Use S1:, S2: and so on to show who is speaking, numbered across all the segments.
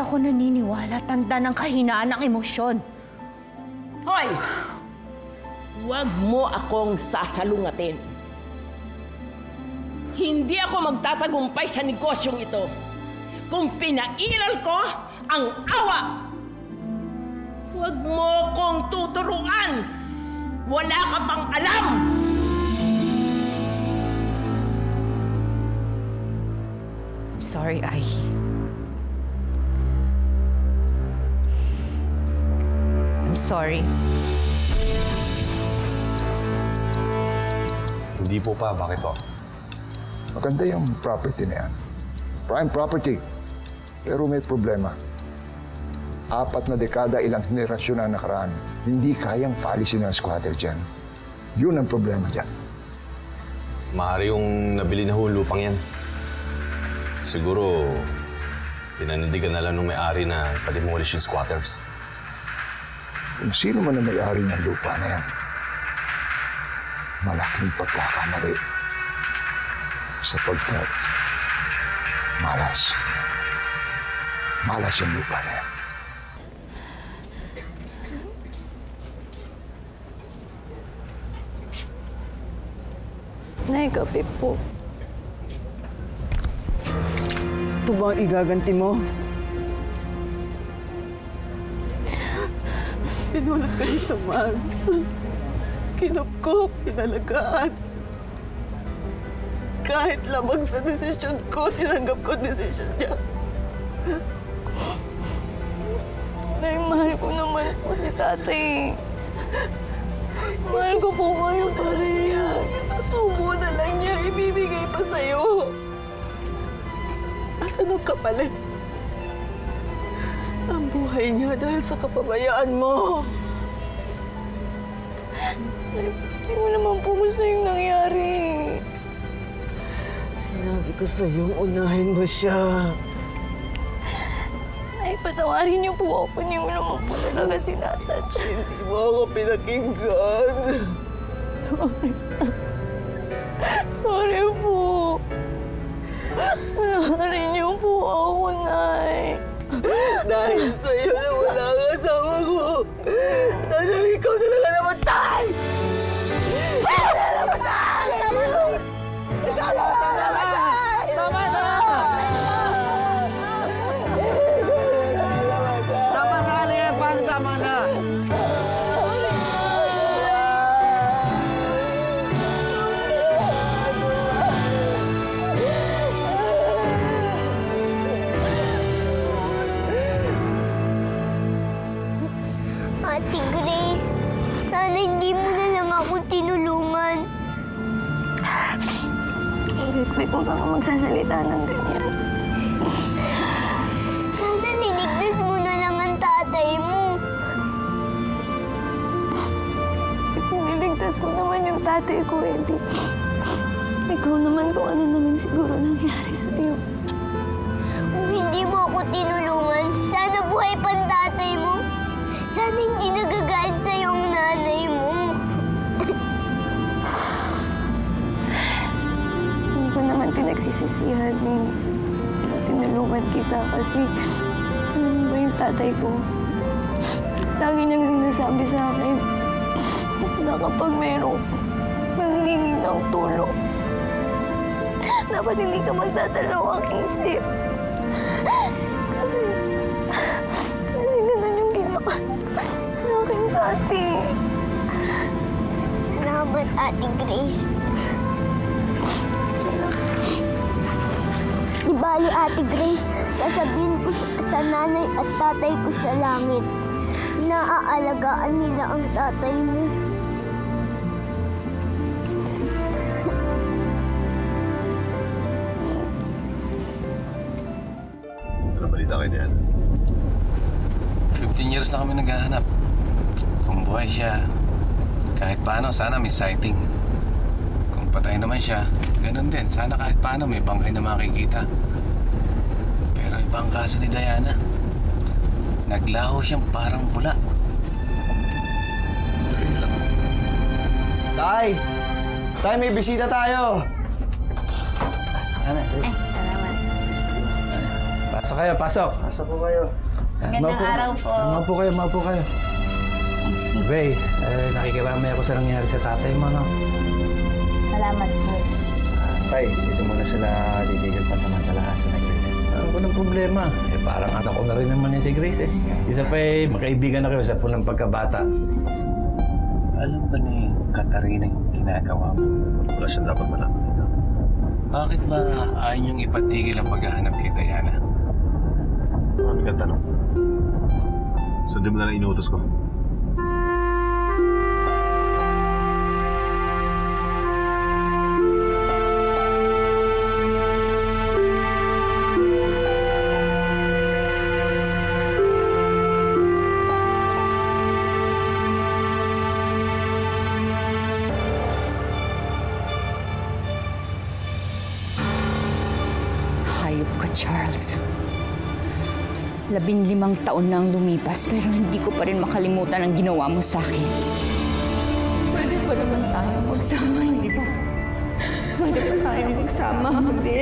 S1: ako naniniwala. Tanda ng kahinaan ng emosyon.
S2: Hoy! Huwag mo akong sasalungatin. Hindi ako magtatagumpay sa negosyong ito kung pinairal ko ang awa. Huwag mo kong tuturuan. Wala ka pang alam.
S3: I'm sorry, Ai. I'm sorry.
S4: Hindi po pa. Bakit po?
S5: Maganda yung property na yan. Prime property. Pero may problema. 4 na dekada, ilang henerasyon na nakaraan. Hindi kayang paalisin ng squatter dyan. Yun ang problema dyan.
S4: Maaari yung nabili na lupang yan. Siguro, pinanindigan na lang ng may-ari na pa-demolish yung squatters.
S5: Kung sino man ang may-ari ng lupa na yan, malaking pagkakamali. Sapagkat malas. Malas yung lupa na yan.
S6: Nay, kape po.
S7: Ito ba ang igaganti mo?
S6: Pinulot ka ni Tomas. Kinupkop, pinalagaan. Kahit labag sa desisyon ko, tinanggap ko desisyon niya. Nay, mahal ko naman po si tatay. Mahal ko po kayo pa rin. Isusubo na lang niya, ibibigay pa sa'yo. At anong kapalit? Ang buhay niya dahil sa kapabayaan mo. Hindi mo naman po gusto yung nangyari. Sinabi ko sa'yo, unahin mo siya. Ay, patawarin niyo po ako. Hindi mo naman po talaga sinasadya. Hindi mo ako pinakinggan. Sorry po. Patawarin niyo po ako, Nay. Dahil sa'yo na wala ang asawa ko. Sana ikaw talaga namatay! Ikaw na namatay! Ikaw na namatay! Tama na!
S7: Tama na, Alea. Paano tama na?
S8: Ate Grace, sana hindi mo na lang ako tinulungan.
S6: Rick, huwag kang magsasalita ng ganyan.
S8: Sana linigtas mo na lang ang tatay mo.
S6: Kung niligtas ko naman yung tatay ko, Eddie. Ikaw naman kung ano naman siguro nangyari sa'yo.
S8: Kung hindi mo ako tinulungan, sana buhay pa ang tatay mo. Sana hindi nagagalit sa'yo ang nanay mo.
S6: Hindi ko naman pinagsisisihan nung tinulungan kita kasi alam mo ba yung tatay ko? Lagi niyang sinasabi sa akin na kapag mayroong manghihingi ng tulong, dapat hindi ka magdadalawang isip. Kasi ganun yung ginawa sa akin dati.
S8: Salamat, Ate Grace. Di bali, Ate Grace, sasabihin ko sa nanay at tatay ko sa langit na aalagaan nila ang tatay mo.
S4: Ano balita kayo diyan?
S9: 15 years na kami naghahanap. Kung buhay siya, kahit paano, sana may sighting. Kung patay naman siya, ganun din. Sana kahit paano may bangkay na makikita. Pero iba ang kaso ni Diana. Naglaho siyang parang bula.
S4: Tuloy lang.
S7: Tay! Tay, may bisita tayo! Ano?
S6: Salamat.
S9: Pasok kayo, pasok.
S7: Pasok po kayo.
S1: Magandang araw po.
S9: Maupo kayo. Grace, nakikiramay ako sa nangyari sa tatay mo, no?
S1: Salamat po.
S7: Tay, dito muna sila liligil pa sa Mantalahasan na Grace.
S9: Ano ko ng problema? Parang anak ko na rin naman yan si Grace, eh. Isa pa magkaibigan na kayo sa punang pagkabata. Alam ba ni Katarina yung ginagawa mo?
S4: Wala siyang dapat malaman dito.
S9: Bakit ba ayaw niyong ipatigil ang paghahanap kay Diana?
S4: Marami kang tanong. Sundin mo na lang inuutos ko.
S1: Hayop ka, Charles. 15 taon na ang lumipas pero hindi ko pa rin makalimutan ang ginawa mo sa akin. Pwede pa naman tayo magsama, hindi ba? Pwede pa tayo magsama, hindi.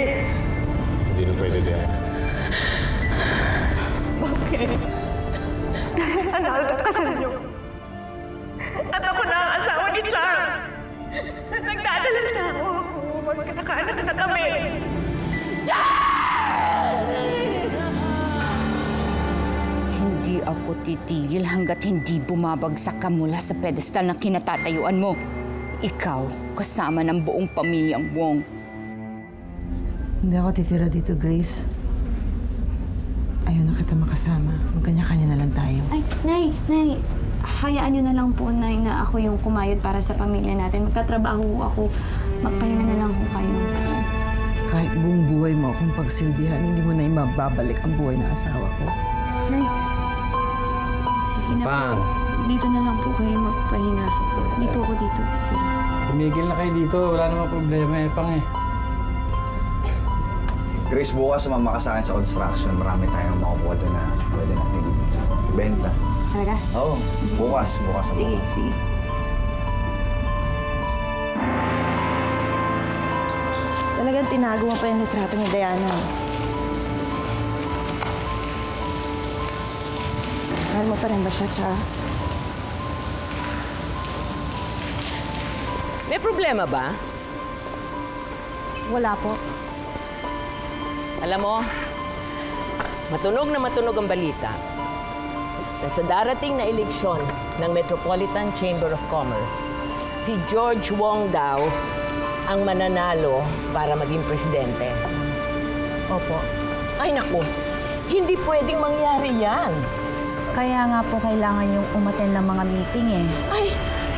S4: Hindi na pwede, Diana.
S1: Bakit?
S2: Analog ka sa inyo. At ako na ang asawa ni Charles. Nagdadala na ako. Magkakaanak na kami.
S1: Hindi ako titigil hanggat hindi bumabagsak ka mula sa pedestal na kinatatayuan mo. Ikaw, kasama ng buong pamilyang Wong.
S10: Hindi ako titira dito, Grace. Ayaw na kita makasama. Magkanya-kanya na lang tayo.
S6: Ay, Nay. Hayaan niyo na lang po, Nay, na ako yung kumayod para sa pamilya natin. Magtatrabaho ako. Magpahinga na lang po kayo.
S10: Kahit buong buhay mo akong pagsilbihan, hindi mo na mababalik ang buhay ng asawa ko.
S6: Nay, sige na
S9: Pang.
S6: po. Dito na lang po kayo magpahinga. Hindi po ako dito titira.
S9: Tumigil na kayo dito. Wala namang problema, Pang, eh.
S7: Grace, bukas sumama ka sa akin sa construction. Marami tayong makukuha doon na pwede natin ibenta.
S6: Talaga?
S7: Oo, bukas.
S6: Sige.
S10: Talagang tinago mo pa yung litrato ni Diana. Mahal mo pa rin ba siya, Charles?
S2: May problema ba?
S1: Wala po.
S2: Alam mo, matunog ang balita na sa darating na eleksyon ng Metropolitan Chamber of Commerce, si George Wong daw ang mananalo para maging presidente.
S1: Opo.
S2: Ay naku, hindi pwedeng mangyari yan.
S1: Kaya nga po kailangan yung umattend ng mga meeting eh.
S2: Ay,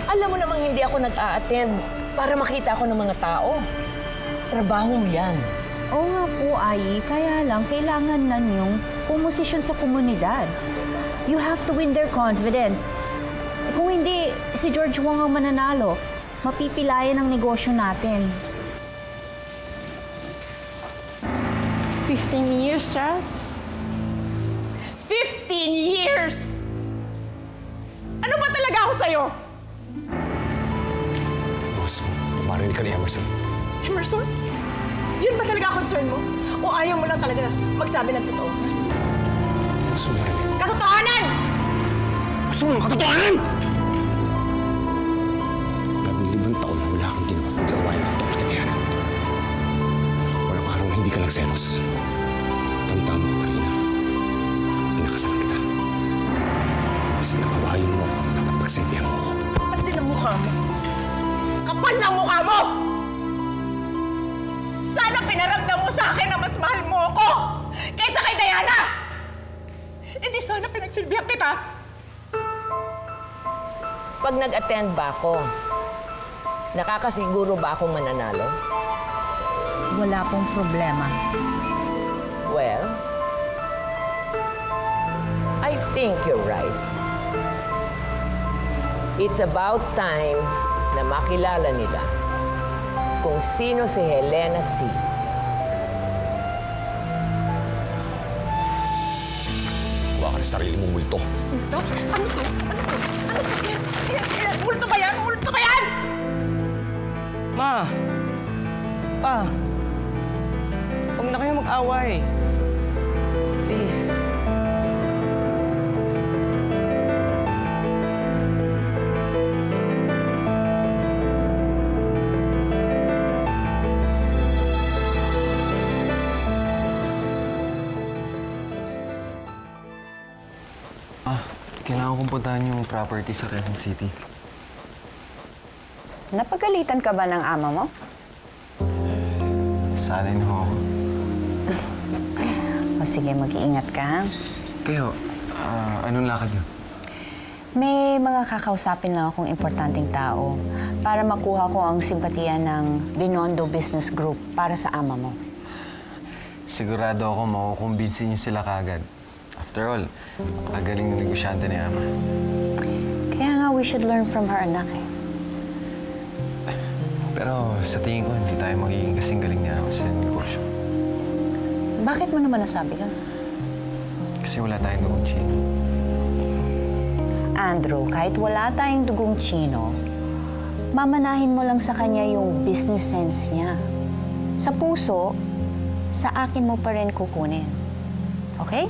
S2: alam mo namang hindi ako nag-a-attend para makita ako ng mga tao. Trabaho mo yan.
S1: Oo nga po, Ai. Kaya lang, kailangan na niyong pumosisyon sa komunidad. You have to win their confidence. Kung hindi, si George Wong ang mananalo. Mapipilayan ang negosyo natin.
S10: 15 years, Charles?
S2: 15 years! Ano ba talaga ako sa'yo?
S4: Boss, marinig ka ni Emerson.
S11: Emerson? Yun ba talaga concern mo? O ayaw mo lang talaga magsabi ng totoo?
S4: Gusto mo marinig?
S11: Katotohanan!
S4: Gusto mo ng katotohanan! 15 taon na wala kang ginawa kundi awayan ng totoo kay Diana. Walang araw na hindi ka nagselos. Tanda mo, Katarina. Inakasalan kita. Mas nakawain mo ako, dapat pagsintihan mo ako.
S11: Kapal din ang mukha mo. Kapal na ang mukha mo! Sana pinaramdam mo sa akin na mas mahal mo ako kaysa kay Diana! Hindi sana pinagsilbihan kita!
S2: Pag nag-attend ba ako, nakakasiguro ba akong mananalo?
S1: Wala pong problema.
S2: Well, I think you're right. It's about time na makilala nila kung sino si Helena C.
S4: Huwag ka na sarili mong multo.
S11: Multo? Ano to? Multo ba yan? Multo ba yan?
S7: Ma! Pa! Huwag na kayo mag-away.
S3: Please.
S9: Kailangan kong puntahan yung property sa Quezon City.
S1: Napagalitan ka ba ng ama mo?
S9: Sanay na ho ako.
S1: O sige, mag-iingat ka, ha?
S9: Kayo, anong lakad niyo?
S1: May mga kakausapin lang akong importanteng tao para makuha ko ang simpatiya ng Binondo Business Group para sa ama mo.
S9: Sigurado ako makukumbinsin niyo sila kaagad. After all, magaling na negosyante ni Ama.
S1: Kaya nga, we should learn from her, anak, eh.
S9: Pero sa tingin ko, hindi tayo magiging kasing galing niya ako sa negosyo.
S1: Bakit mo naman nasabi yun?
S9: Kasi wala tayong dugong Chino.
S1: Andrew, kahit wala tayong dugong Chino, mamanahin mo lang sa kanya yung business sense niya. Sa puso, sa akin mo pa rin kukunin. Okay?